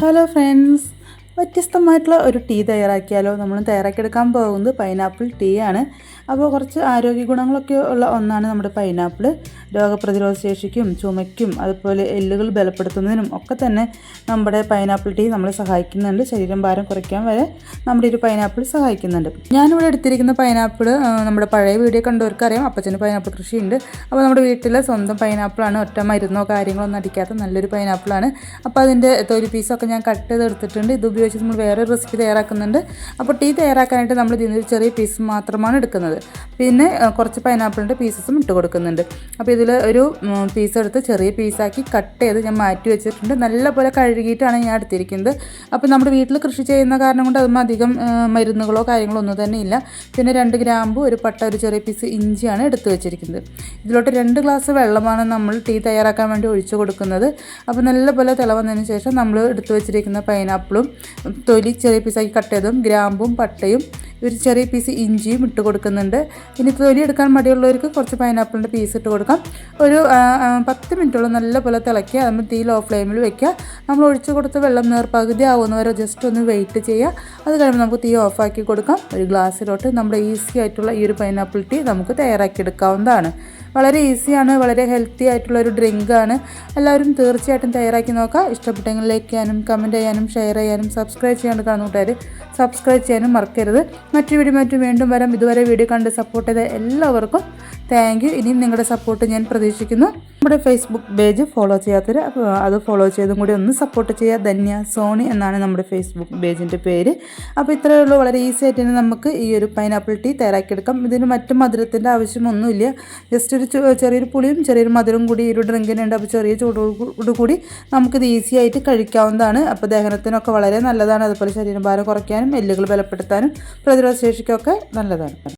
Hello friends, വ്യത്യസ്തമായിട്ടുള്ള ഒരു tea തയ്യാറാക്കിയാലോ. നമ്മൾ തയ്യാറാക്കിയെടുക്കാൻ പോകുന്നത് പൈനാപ്പിൾ ടീ ആണ്. അപ്പോൾ കുറച്ച് ആരോഗ്യ ഗുണങ്ങളൊക്കെ ഉള്ള ഒന്നാണ് നമ്മുടെ പൈനാപ്പിൾ. രോഗപ്രതിരോധ ശേഷിക്കും ചുമയ്ക്കും അതുപോലെ എല്ലുകൾ ബലപ്പെടുത്തുന്നതിനും ഒക്കെ തന്നെ നമ്മുടെ പൈനാപ്പിൾ ടീ നമ്മളെ സഹായിക്കുന്നുണ്ട്. ശരീരം ഭാരം കുറയ്ക്കാൻ വരെ നമ്മുടെ ഒരു പൈനാപ്പിൾ സഹായിക്കുന്നുണ്ട്. ഞാനിവിടെ എടുത്തിരിക്കുന്ന പൈനാപ്പിൾ നമ്മുടെ പഴയ വീഡിയോ കണ്ടവർക്ക് അറിയാം, അപ്പച്ചന് പൈനാപ്പിൾ കൃഷിയുണ്ട്. അപ്പോൾ നമ്മുടെ വീട്ടിലെ സ്വന്തം പൈനാപ്പിളാണ്, ഒറ്റ മരുന്നോ കാര്യങ്ങളോ ഒന്നും അടിക്കാത്ത നല്ലൊരു പൈനാപ്പിളാണ്. അപ്പോൾ അതിൻ്റെ തൊലി പീസൊക്കെ ഞാൻ കട്ട് ചെയ്തെടുത്തിട്ടുണ്ട്. ഇത് ഉപയോഗിച്ച് നമ്മൾ വേറെ റെസിപ്പി തയ്യാറാക്കുന്നുണ്ട്. അപ്പോൾ ടീ തയ്യാറാക്കാനായിട്ട് നമ്മൾ ഇതിനൊരു ചെറിയ പീസ് മാത്രമാണ് എടുക്കുന്നത്. പിന്നെ കുറച്ച് പൈനാപ്പിളിൻ്റെ പീസസും ഇട്ട് കൊടുക്കുന്നുണ്ട്. അപ്പോൾ ഇതിൽ ഒരു പീസ് എടുത്ത് ചെറിയ പീസാക്കി കട്ട് ചെയ്ത് ഞാൻ മാറ്റി വെച്ചിട്ടുണ്ട്. നല്ലപോലെ കഴുകിയിട്ടാണ് ഞാൻ എടുത്തിരിക്കുന്നത്. അപ്പോൾ നമ്മുടെ വീട്ടിൽ കൃഷി ചെയ്യുന്ന കാരണം കൊണ്ട് അതും അധികം മരുന്നുകളോ കാര്യങ്ങളോ ഒന്നും തന്നെ ഇല്ല. പിന്നെ 2 ഗ്രാമ്പു, ഒരു പട്ട, ഒരു ചെറിയ പീസ് ഇഞ്ചിയാണ് എടുത്ത് വെച്ചിരിക്കുന്നത്. ഇതിലോട്ട് 2 ഗ്ലാസ് വെള്ളമാണ് നമ്മൾ ടീ തയ്യാറാക്കാൻ വേണ്ടി ഒഴിച്ചു കൊടുക്കുന്നത്. അപ്പോൾ നല്ലപോലെ തിളവന്നതിന് ശേഷം നമ്മൾ എടുത്ത് വെച്ചിരിക്കുന്ന പൈനാപ്പിളും തൊലി ചെറിയ പീസാക്കി കട്ട് ചെയ്തതും ഗ്രാമ്പും പട്ടയും ഒരു ചെറിയ പീസ് ഇഞ്ചിയും ഇട്ട് കൊടുക്കുന്നുണ്ട്. ഇനി തൊലി എടുക്കാൻ മടിയുള്ളവർക്ക് കുറച്ച് പൈനാപ്പിളിൻ്റെ പീസ് ഇട്ട് കൊടുക്കാം. ഒരു 10 മിനിറ്റോളം നല്ലപോലെ തിളയ്ക്കുക. നമ്മൾ തീ ലോ ഫ്ലെയിമിൽ വെക്കുക. നമ്മൾ ഒഴിച്ചു കൊടുത്ത വെള്ളം പകുതി ആവുന്നവരെ ജസ്റ്റ് ഒന്ന് വെയിറ്റ് ചെയ്യുക. അത് കഴിയുമ്പോൾ നമുക്ക് തീ ഓഫാക്കി കൊടുക്കാം. ഒരു ഗ്ലാസ്സിലോട്ട് നമ്മുടെ ഈസി ആയിട്ടുള്ള ഈ ഒരു പൈനാപ്പിൾ ടീ നമുക്ക് തയ്യാറാക്കിയെടുക്കാവുന്നതാണ്. വളരെ ഈസിയാണ്, വളരെ ഹെൽത്തി ആയിട്ടുള്ള ഒരു ഡ്രിങ്കാണ്. എല്ലാവരും തീർച്ചയായിട്ടും തയ്യാറാക്കി നോക്കുക. ഇഷ്ടപ്പെട്ടെങ്കിൽ ലൈക്ക് ചെയ്യാനും കമൻറ്റ് ചെയ്യാനും ഷെയർ ചെയ്യാനും സബ്സ്ക്രൈബ് ചെയ്യാണ്ട് കാണുന്ന കൂട്ടുകാർ സബ്സ്ക്രൈബ് ചെയ്യാനും മറക്കരുത്. മറ്റു വീഡിയോ വീണ്ടും വരാം. ഇതുവരെ വീഡിയോ കണ്ട് സപ്പോർട്ട് ചെയ്ത എല്ലാവർക്കും താങ്ക് യു. ഇനിയും നിങ്ങളുടെ സപ്പോർട്ട് ഞാൻ പ്രതീക്ഷിക്കുന്നു. നമ്മുടെ ഫേസ്ബുക്ക് പേജ് ഫോളോ ചെയ്യാത്തവർ അത് ഫോളോ ചെയ്തും കൂടി ഒന്ന് സപ്പോർട്ട് ചെയ്യുക. ധന്യ സോണി എന്നാണ് നമ്മുടെ ഫേസ്ബുക്ക് പേജിൻ്റെ പേര്. അപ്പോൾ ഇത്രയേ ഉള്ളൂ. വളരെ ഈസി ആയിട്ട് തന്നെ നമുക്ക് ഈ ഒരു പൈനാപ്പിൾ ടീ തയ്യാറാക്കിയെടുക്കാം. ഇതിന് മറ്റു മധുരത്തിൻ്റെ ആവശ്യമൊന്നുമില്ല. ജസ്റ്റ് ഒരു ചെറിയൊരു പുളിയും ചെറിയൊരു മധുരം കൂടി ഈ ഒരു ഡ്രിങ്കിനുണ്ട്. അപ്പോൾ ചെറിയ ചൂടോട് കൂടി നമുക്കിത് ഈസി ആയിട്ട് കഴിക്കാവുന്നതാണ്. അപ്പോൾ ദഹനത്തിനൊക്കെ വളരെ നല്ലതാണ്. അതുപോലെ ശരീരഭാരം കുറയ്ക്കാനും എല്ലുകൾ ബലപ്പെടുത്താനും പ്രതിരോധ ശേഷിക്കൊക്കെ നല്ലതാണ്.